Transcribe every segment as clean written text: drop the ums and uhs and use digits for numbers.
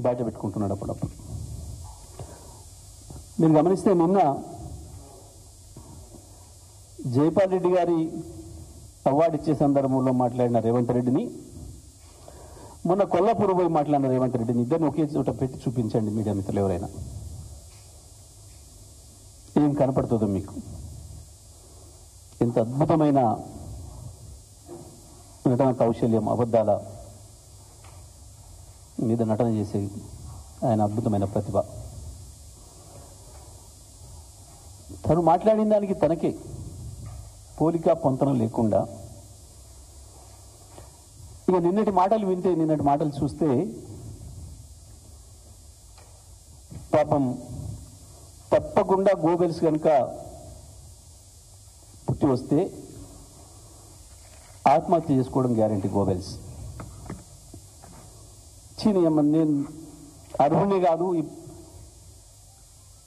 బయట పెట్టుకుంటున్నాడు అప్పుడప్పుడు. మీరు గమనిస్తే నిన్న జైపాల్ రెడ్డి గారి అవార్డు ఇచ్చే సందర్భంలో మాట్లాడిన రేవంత్ రెడ్డిని, మొన్న కొల్లాపూర్ పోయి మాట్లాడిన రేవంత్ రెడ్డిని ఇద్దరిని ఒకే చోట పెట్టి చూపించండి మీడియా మిత్రులు ఎవరైనా. ఏం కనపడుతుందో మీకు? ఎంత అద్భుతమైన నటన కౌశల్యం, అబద్ధాల మీద నటన చేసే ఆయన అద్భుతమైన ప్రతిభ. తను మాట్లాడిన దానికి తనకే పోలిక పొంతనం లేకుండా, ఇక నిన్నటి మాటలు వింటే, నిన్నటి మాటలు చూస్తే పాపం తప్పకుండా గోబెల్స్ కనుక పుట్టి వస్తే ఆత్మహత్య చేసుకోవడం గ్యారంటీ. గోబెల్స్ నేను అర్హుణ్ణి కాదు,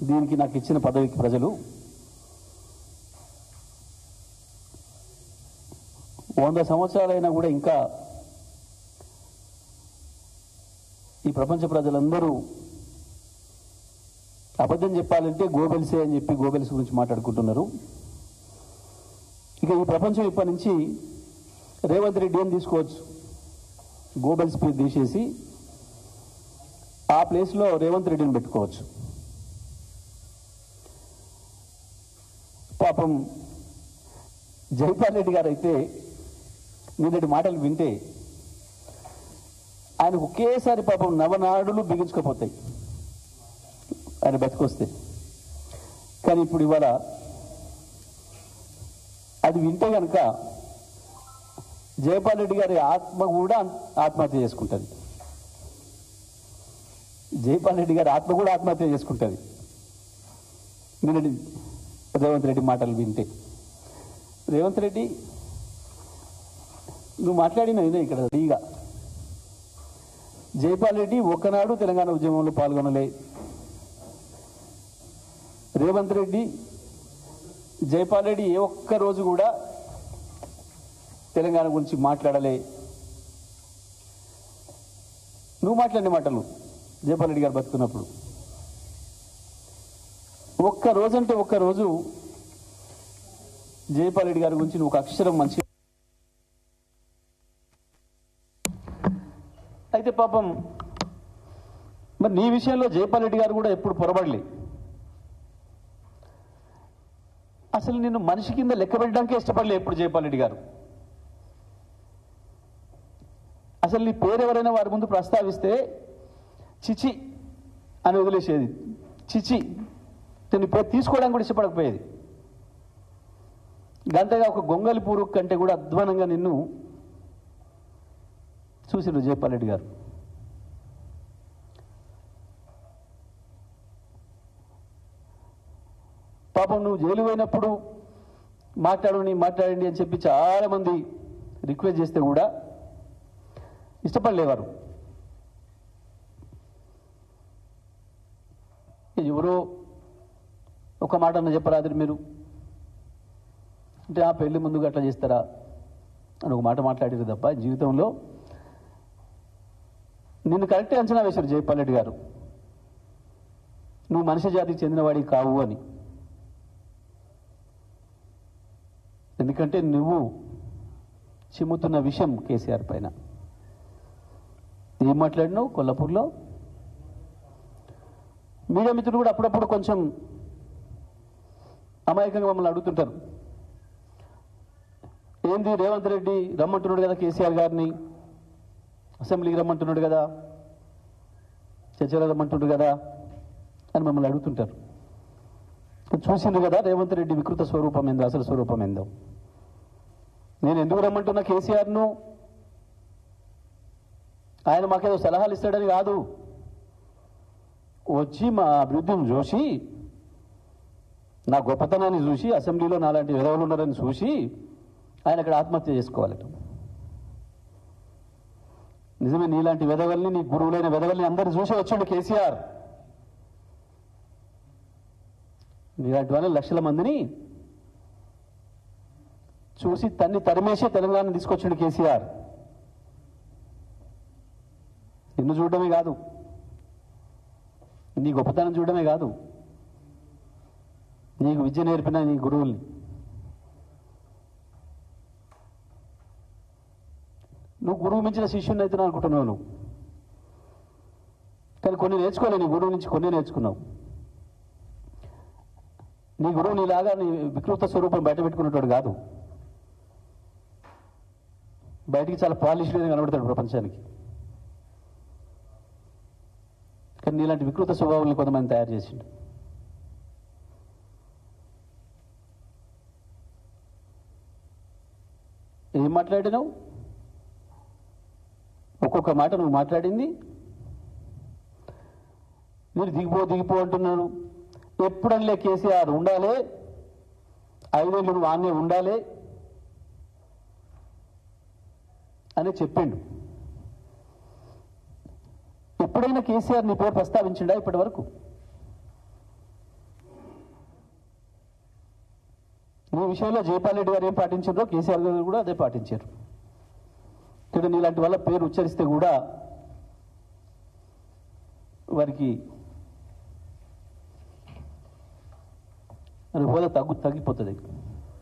దీనికి నాకు ఇచ్చిన పదవికి ప్రజలు 100 సంవత్సరాలైనా కూడా ఇంకా ఈ ప్రపంచ ప్రజలందరూ అబద్ధం చెప్పాలంటే గోబెల్సే అని చెప్పి గోబెల్స్ గురించి మాట్లాడుకుంటున్నారు. ఇక ఈ ప్రపంచం ఇప్పటి నుంచి రేవంత్ రెడ్డి అని తీసుకోవచ్చు, గోబెల్స్ పేరు తీసేసి ఆ ప్లేస్లో రేవంత్ రెడ్డిని పెట్టుకోవచ్చు. పాపం జైపాల్ రెడ్డి గారు అయితే నిన్నటి మాటలు వింటే ఆయనకు ఒకేసారి పాపం నవనాడులు బిగించుకపోతాయి ఆయన బతికొస్తే. కానీ ఇప్పుడు ఇవాళ అది వింటే కనుక జైపాల్ రెడ్డి గారి ఆత్మ కూడా ఆత్మహత్య చేసుకుంటుంది. జైపాల్ రెడ్డి గారి ఆత్మ కూడా ఆత్మహత్య చేసుకుంటుంది నిన్నటి రేవంత్ రెడ్డి మాటలు వింటే. రేవంత్ రెడ్డి, నువ్వు మాట్లాడిన ఇక్కడ రెడీగా జైపాల్ రెడ్డి ఒక్కనాడు తెలంగాణ ఉద్యమంలో పాల్గొనలే. రేవంత్ రెడ్డి, జైపాల్ రెడ్డి ఏ ఒక్క రోజు కూడా తెలంగాణ గురించి మాట్లాడలే. నువ్వు మాట్లాడిన మాటలు జైపాల్ రెడ్డి గారు బతుకున్నప్పుడు ఒక్క రోజు అంటే ఒక్క రోజు జైపాల్ రెడ్డి గారి గురించి నువ్వు ఒక అక్షరం మంచి. అయితే పాపం మరి నీ విషయంలో జైపాల్ రెడ్డి గారు కూడా ఎప్పుడు పొరబడలే. అసలు నిన్ను మనిషి కింద లెక్క పెట్టడానికే ఇష్టపడలే ఎప్పుడు జైపాల్ రెడ్డి గారు. అసలు నీ పేరు ఎవరైనా వారి ముందు ప్రస్తావిస్తే చిచి అని వదిలేసేది. చిచి నీ పేరు తీసుకోవడానికి కూడా ఇష్టపడకపోయేది. గంతగా ఒక గొంగలి పూరు కంటే కూడా అధ్వానంగా నిన్ను చూసిండు జైపాల్ రెడ్డి గారు. పాపం నువ్వు జైలు పోయినప్పుడు మాట్లాడండి అని చెప్పి చాలామంది రిక్వెస్ట్ చేస్తే కూడా ఇష్టపడలేవారు. ఎవరో ఒక మాట అన్న చెప్పరాదు మీరు అంటే, ఆ పెళ్లి ముందుగా అట్లా చేస్తారా అని ఒక మాట మాట్లాడారు తప్ప జీవితంలో నిన్ను కరెక్ట్గా అంచనా వేశారు జైపాల్ రెడ్డి గారు, నువ్వు మనిషి జాతికి చెందినవాడికి కావు అని. ఎందుకంటే నువ్వు చిమ్ముతున్న విషయం కేసీఆర్ పైన. ఏం మాట్లాడినావు కొల్లాపూర్లో? మీడియా మిత్రులు కూడా అప్పుడప్పుడు కొంచెం అమాయకంగా మమ్మల్ని అడుగుతుంటారు, ఏంది రేవంత్ రెడ్డి రమ్మంటున్నాడు కదా కేసీఆర్ గారిని, అసెంబ్లీకి రమ్మంటున్నాడు కదా, చర్చలో రమ్మంటున్నాడు కదా అని మమ్మల్ని అడుగుతుంటారు. చూసిండు కదా రేవంత్ రెడ్డి వికృత స్వరూపం ఏందో, అసలు స్వరూపం ఏందో. నేను ఎందుకు రమ్మంటున్నా కేసీఆర్ను, ఆయన మాకేదో సలహాలు ఇస్తాడని కాదు, వచ్చి మా అభివృద్ధిని చూసి, నా గొప్పతనాన్ని చూసి, అసెంబ్లీలో నాలాంటి విధవులు ఉన్నారని చూసి ఆయన అక్కడ ఆత్మహత్య చేసుకోవాలట. నిజమే, నీలాంటి విధవల్ని, నీ గురువులైన విధవల్ని అందరిని చూసి వచ్చాడు కేసీఆర్. నీలాంటి వాళ్ళని లక్షల మందిని చూసి తరిమేసే తెలంగాణ తీసుకొచ్చాడు కేసీఆర్. నిన్ను చూడడమే కాదు, నీ గొప్పతనం చూడడమే కాదు, నీకు విద్య నేర్పిన నీ గురువుల్ని, నువ్వు గురువు మించిన శిష్యుని అయితే అనుకుంటున్నావు నువ్వు. కానీ కొన్ని నేర్చుకోలే, నీ గురువు నుంచి కొన్ని నేర్చుకున్నావు. నీ గురువు నీలాగా నీ వికృత స్వరూపం బయట పెట్టుకున్నట్టు కాదు, బయటికి చాలా పాలిష్డ్గా కనబడతాడు ప్రపంచానికి. కానీ నీలాంటి వికృత స్వభావాలను కొంతమంది తయారు చేసిండు. ఏం మాట్లాడినావు? ఒక్కొక్క మాట నువ్వు మాట్లాడింది మీరు దిగిపో అంటున్నాను. ఎప్పుడల్లే కేసీఆర్ ఉండాలి, 5 ఏళ్ళు నువ్వు ఆన్నే ఉండాలి అని చెప్పిండు. ఎప్పుడైనా కేసీఆర్ నీ పేరు ప్రస్తావించిండా ఇప్పటి వరకు? నీ విషయంలో జయపాల్ రెడ్డి గారు ఏం పాటించారో కేసీఆర్ గారు కూడా అదే పాటించారు. ఇక్కడ నీలాంటి వాళ్ళ పేరు ఉచ్చరిస్తే కూడా వారికి హోదా తగ్గిపోతుంది.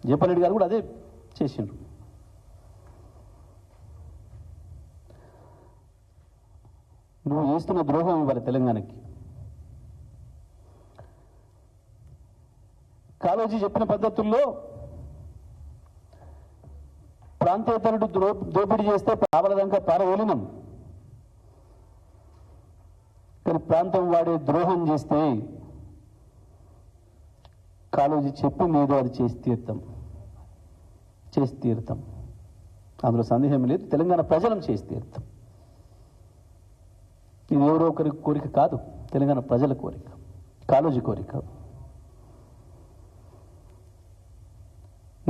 జయపాల్ రెడ్డి గారు కూడా అదే చేసిండ్రు. నువ్వు చేస్తున్న ద్రోహం ఇవ్వాలి తెలంగాణకి. కాళోజీ చెప్పిన పద్ధతుల్లో ప్రాంతేతరుడు దోపిడీ చేస్తే పావలదంక పారవేలినం, కానీ ప్రాంతం వాడే ద్రోహం చేస్తే కాళోజీ చెప్పింది ఏదో అది చేసి తీరుతాం. అందులో సందేహం లేదు. తెలంగాణ ప్రజలను చేసి తీరుతాం. ఇది ఎవరో ఒకరి కోరిక కాదు, తెలంగాణ ప్రజల కోరిక, కాళోజీ కోరిక.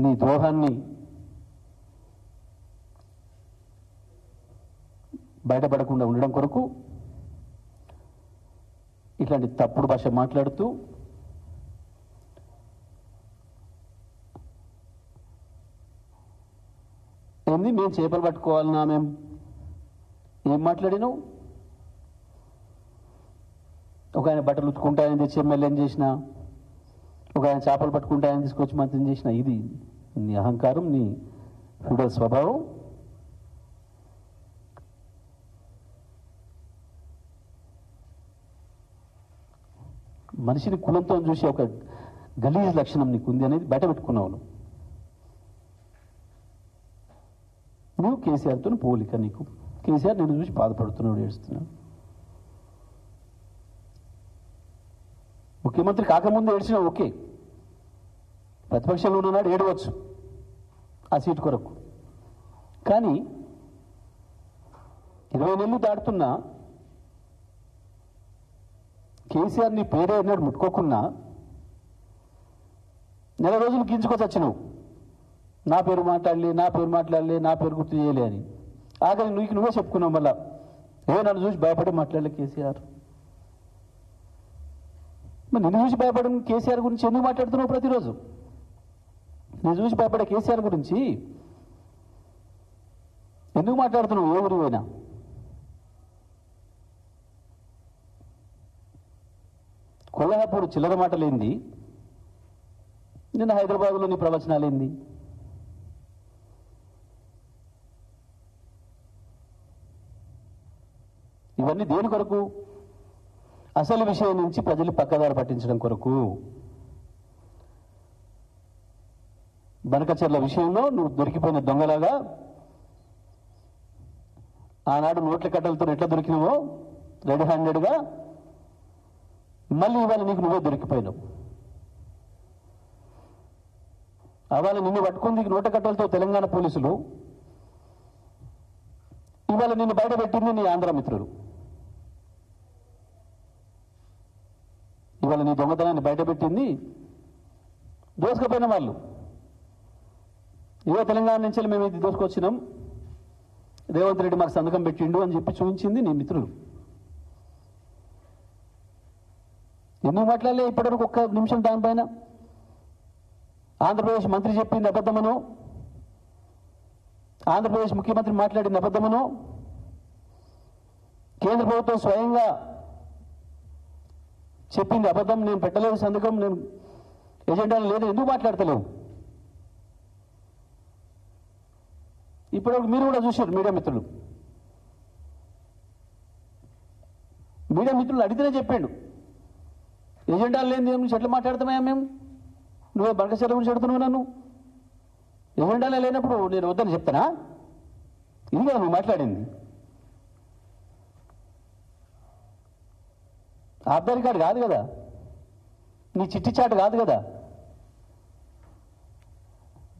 నీ ద్రోహాన్ని బయటపడకుండా ఉండడం కొరకు ఇట్లాంటి తప్పుడు భాష మాట్లాడుతూ ఏంది మేము చేపలు పట్టుకోవాలన్నా, మేము ఏం మాట్లాడినావు? ఒక ఆయన బట్టలు ఉతుకుంటాయని తెచ్చి ఎమ్మెల్యేని చేసిన, ఒక ఆయన చేపలు పట్టుకుంటాయని తీసుకొచ్చి మంత్రిని చేసిన. ఇది నీ అహంకారం, నీ ఫ్యూడల్ స్వభావం. మనిషిని కులంతో చూసి ఒక గలీజ్ లక్షణం నీకుంది అనేది బయట పెట్టుకున్నావు. నువ్వు కేసీఆర్తో పోలిక. నీకు కేసీఆర్ నేను చూసి బాధపడుతున్నాడు, ఏడుస్తున్నాడు. ముఖ్యమంత్రి కాకముందు ఏడ్చినా ఓకే, ప్రతిపక్షంలో ఉన్ననాడు ఏడవచ్చు ఆ సీటు కొరకు. కానీ 20 నెలలు దాటుతున్నా కేసీఆర్ నీ పేరే అన్నాడు ముట్టుకోకున్నా నెల రోజులు గింజుకొచ్చినావు. నా పేరు మాట్లాడలే, నా పేరు గుర్తు చేయలే అని. ఆఖరి నువ్వే చెప్పుకున్నావు. మళ్ళా నన్ను చూసి భయపడి మాట్లాడలే కేసీఆర్. మరి నిన్ను చూసి భయపడిన కేసీఆర్ గురించి ఎందుకు మాట్లాడుతున్నావు ప్రతిరోజు? నేను చూసి భయపడే కేసీఆర్ గురించి ఎందుకు మాట్లాడుతున్నావు? ఏ ఊరు పోయినా కొల్హాపూర్ చిల్లర మాటలేంది, నిన్న హైదరాబాద్లో నీ ప్రవచనాలేంది? ఇవన్నీ దేని కొరకు? అసలు విషయం నుంచి ప్రజలు పక్కదారి పట్టించడం కొరకు. బనకచర్ల విషయంలో నువ్వు దొరికిపోయిన దొంగలాగా ఆనాడు నోట్ల కట్టలతో ఎట్లా దొరికినావో రెడ్ హ్యాండెడ్గా మళ్ళీ ఇవాళ నీకు నువ్వే దొరికిపోయినావు. అవాళ నిన్ను పట్టుకుంది నోట్ల కట్టలతో తెలంగాణ పోలీసులు, ఇవాళ నిన్ను బయట పెట్టింది నీ ఆంధ్ర మిత్రులు. ఇవాళ నీ దొంగతనాన్ని బయటపెట్టింది దోసుకుపోయిన వాళ్ళు. ఇవో తెలంగాణ నుంచి మేము ఇది దోసుకొచ్చినాం, రేవంత్ రెడ్డి మాకు సంతకం పెట్టిండు అని చెప్పి చూపించింది నీ మిత్రులు. ఎందుకు మాట్లాడలే ఇప్పటివరకు ఒక్క నిమిషం దానిపైన? ఆంధ్రప్రదేశ్ మంత్రి చెప్పింది అబద్ధమనో, ఆంధ్రప్రదేశ్ ముఖ్యమంత్రి మాట్లాడింది అబద్ధమనో, కేంద్ర ప్రభుత్వం స్వయంగా చెప్పింది అబద్ధం, నేను పెట్టలేదు సంతకం, నేను ఎజెండాలో లేదు, ఎందుకు మాట్లాడతలేవు? ఇప్పుడు మీరు కూడా చూశారు మీడియా మిత్రులు అడిగితేనే చెప్పాడు, ఎజెండాలు లేని దేని గురించి ఎట్లా మాట్లాడతామయ్యా మేము? నువ్వే బంకచెర్ల గురించి అడుగుతున్నావు నన్ను. ఎజెండాలే లేనప్పుడు నేను వద్దని చెప్తానా? ఇది కదా నువ్వు మాట్లాడింది. ఆబ్దారి కార్డు కాదు కదా, నీ చిట్టి చాటు కాదు కదా,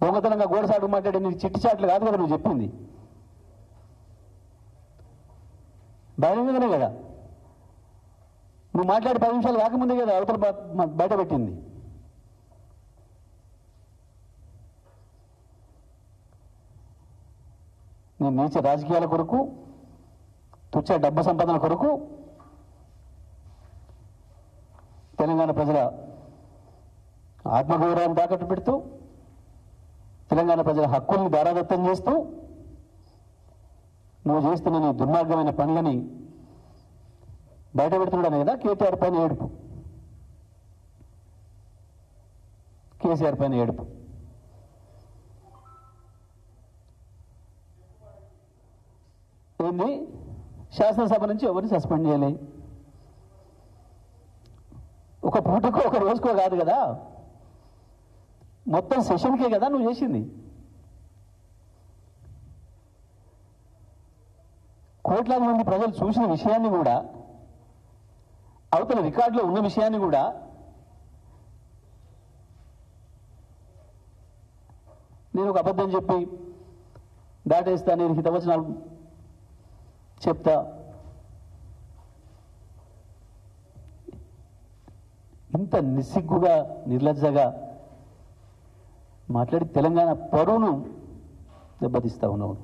దొంగతనంగా గోడసాటు మాట్లాడే నీ చిట్టి చాట్లు కాదు కదా నువ్వు చెప్పింది. బహిరంగంగానే కదా నువ్వు మాట్లాడి 10 నిమిషాలు కాకముందే కదా అవతల బయట పెట్టింది. నేను నీచ రాజకీయాల కొరకు, తుచ్చ డబ్బు సంపాదన కొరకు తెలంగాణ ప్రజల ఆత్మగౌరవాన్ని తాకట్టు పెడుతూ, తెలంగాణ ప్రజల హక్కుల్ని దారాదత్తం చేస్తూ నువ్వు చేస్తున్న నీ దుర్మార్గమైన పనులని బయట పెడుతున్నాడనే కదా కేటీఆర్ పైన ఏడుపు, కేసీఆర్ పైన ఏడుపు. ఏంది? శాసనసభ నుంచి ఎవరిని సస్పెండ్ చేయలే. ఒక పూటకో ఒక రోజుకో కాదు కదా, మొత్తం సెషన్కే కదా నువ్వు చేసింది. కోట్లాది మంది ప్రజలు చూసిన విషయాన్ని కూడా, అవతల రికార్డులో ఉన్న విషయాన్ని కూడా నేను ఒక అబద్ధం చెప్పి దాటేస్తా, నేను హితవచనాలు చెప్తా, ఇంత నిస్సిగ్గుగా నిర్లజ్జగా మాట్లాడి తెలంగాణ పరువును దెబ్బతీస్తా ఉన్నావు.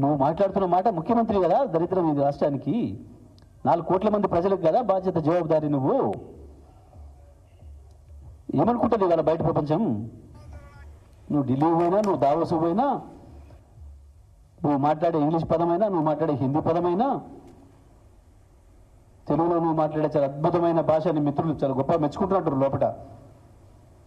నువ్వు మాట్లాడుతున్న మాట ముఖ్యమంత్రి కదా, దరిద్రం ఇది రాష్ట్రానికి, 4 కోట్ల మంది ప్రజలకు కదా బాధ్యత, జవాబుదారి. నువ్వు ఏమనుకుంటుంది ఇవాళ బయట ప్రపంచం? నువ్వు ఢిల్లీ పోయినా, నువ్వు దావోసు పోయినా, నువ్వు మాట్లాడే ఇంగ్లీష్ పదమైనా, నువ్వు మాట్లాడే హిందీ పదమైనా, తెలుగులో నువ్వు మాట్లాడే చాలా అద్భుతమైన భాష, నీ మిత్రులు చాలా గొప్ప మెచ్చుకుంటున్నట్టు లోపల.